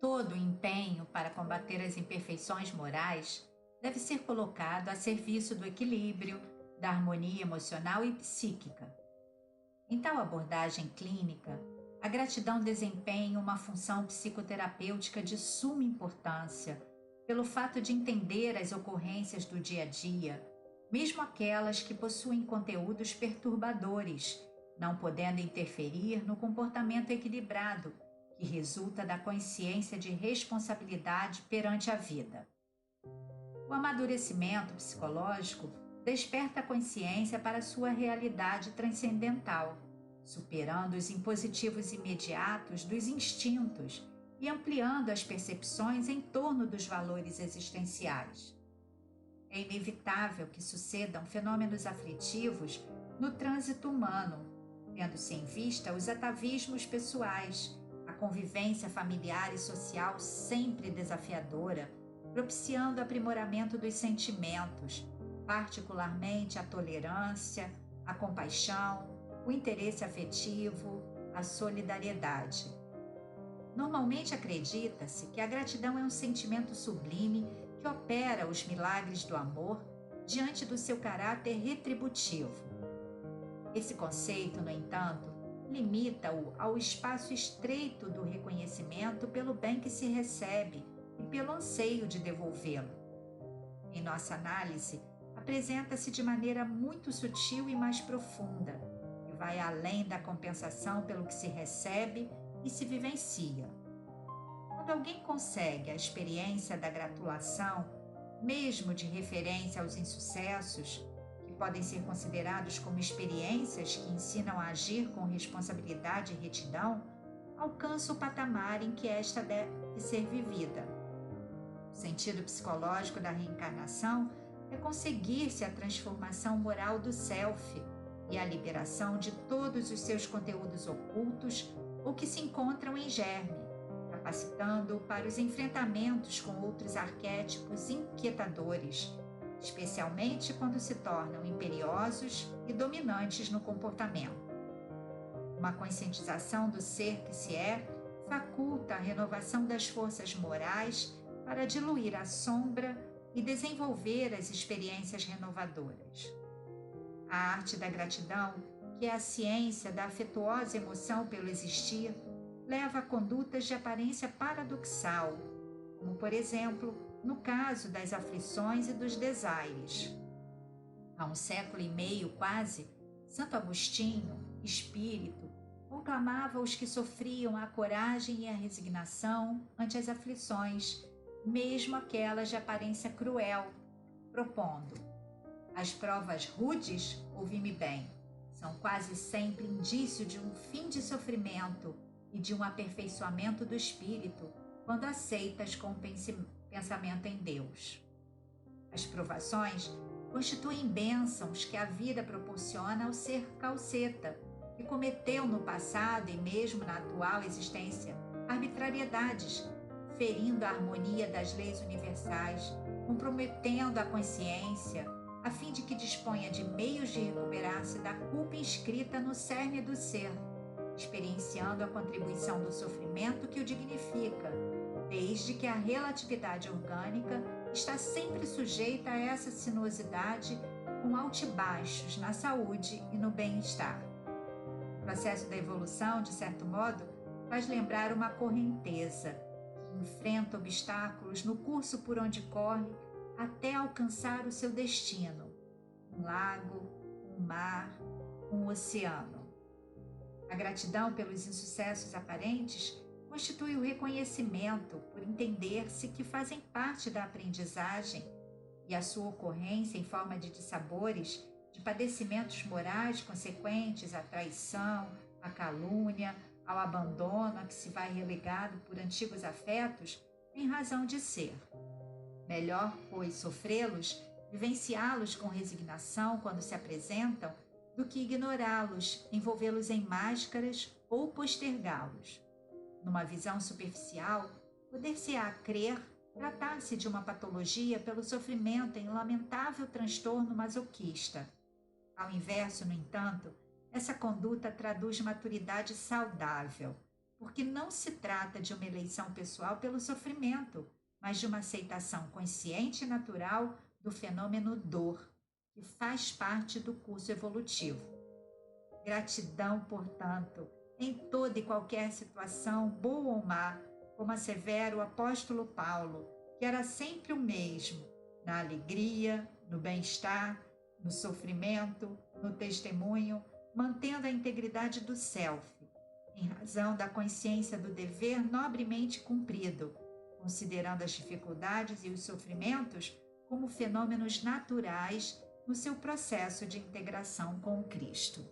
Todo o empenho para combater as imperfeições morais deve ser colocado a serviço do equilíbrio, da harmonia emocional e psíquica. Em tal abordagem clínica, a gratidão desempenha uma função psicoterapêutica de suma importância, pelo fato de entender as ocorrências do dia a dia, mesmo aquelas que possuem conteúdos perturbadores, não podendo interferir no comportamento equilibrado, que resulta da consciência de responsabilidade perante a vida. O amadurecimento psicológico desperta a consciência para sua realidade transcendental, superando os impositivos imediatos dos instintos e ampliando as percepções em torno dos valores existenciais. É inevitável que sucedam fenômenos aflitivos no trânsito humano, tendo-se em vista os atavismos pessoais, a convivência familiar e social sempre desafiadora, propiciando o aprimoramento dos sentimentos, particularmente a tolerância, a compaixão, o interesse afetivo, a solidariedade. Normalmente acredita-se que a gratidão é um sentimento sublime que opera os milagres do amor diante do seu caráter retributivo. Esse conceito, no entanto, limita-o ao espaço estreito do reconhecimento pelo bem que se recebe e pelo anseio de devolvê-lo. Em nossa análise, apresenta-se de maneira muito sutil e mais profunda, e vai além da compensação pelo que se recebe e se vivencia. Quando alguém consegue a experiência da gratulação, mesmo de referência aos insucessos, que podem ser considerados como experiências que ensinam a agir com responsabilidade e retidão, alcança o patamar em que esta deve ser vivida. O sentido psicológico da reencarnação é conseguir-se a transformação moral do self e a liberação de todos os seus conteúdos ocultos ou que se encontram em germe, capacitando-o para os enfrentamentos com outros arquétipos inquietadores, especialmente quando se tornam imperiosos e dominantes no comportamento. Uma conscientização do ser que se é faculta a renovação das forças morais para diluir a sombra e desenvolver as experiências renovadoras. A arte da gratidão, que é a ciência da afetuosa emoção pelo existir, leva a condutas de aparência paradoxal, como, por exemplo, no caso das aflições e dos desaires. Há um século e meio quase, Santo Agostinho, espírito, conclamava os que sofriam a coragem e a resignação ante as aflições, mesmo aquelas de aparência cruel, propondo: as provas rudes, ouvi-me bem, são quase sempre indício de um fim de sofrimento e de um aperfeiçoamento do espírito, quando aceitas com o pensamento em Deus. As provações constituem bênçãos que a vida proporciona ao ser calceta, que cometeu no passado e mesmo na atual existência arbitrariedades, ferindo a harmonia das leis universais, comprometendo a consciência, a fim de que disponha de meios de recuperar-se da culpa inscrita no cerne do ser, experienciando a contribuição do sofrimento que o dignifica, desde que a relatividade orgânica está sempre sujeita a essa sinuosidade com altibaixos na saúde e no bem-estar. O processo da evolução, de certo modo, faz lembrar uma correnteza que enfrenta obstáculos no curso por onde corre até alcançar o seu destino, um lago, um mar, um oceano. A gratidão pelos insucessos aparentes constitui o reconhecimento por entender-se que fazem parte da aprendizagem e a sua ocorrência em forma de dissabores, de padecimentos morais consequentes à traição, à calúnia, ao abandono a que se vai relegado por antigos afetos, tem razão de ser. Melhor, pois, sofrê-los, vivenciá-los com resignação quando se apresentam, do que ignorá-los, envolvê-los em máscaras ou postergá-los. Numa visão superficial, poder-se-á crer tratar-se de uma patologia pelo sofrimento em lamentável transtorno masoquista. Ao inverso, no entanto, essa conduta traduz maturidade saudável, porque não se trata de uma eleição pessoal pelo sofrimento, mas de uma aceitação consciente e natural do fenômeno dor, que faz parte do curso evolutivo. Gratidão, portanto, em toda e qualquer situação, boa ou má, como assevera o apóstolo Paulo, que era sempre o mesmo, na alegria, no bem-estar, no sofrimento, no testemunho, mantendo a integridade do self, em razão da consciência do dever nobremente cumprido, considerando as dificuldades e os sofrimentos como fenômenos naturais no seu processo de integração com o Cristo.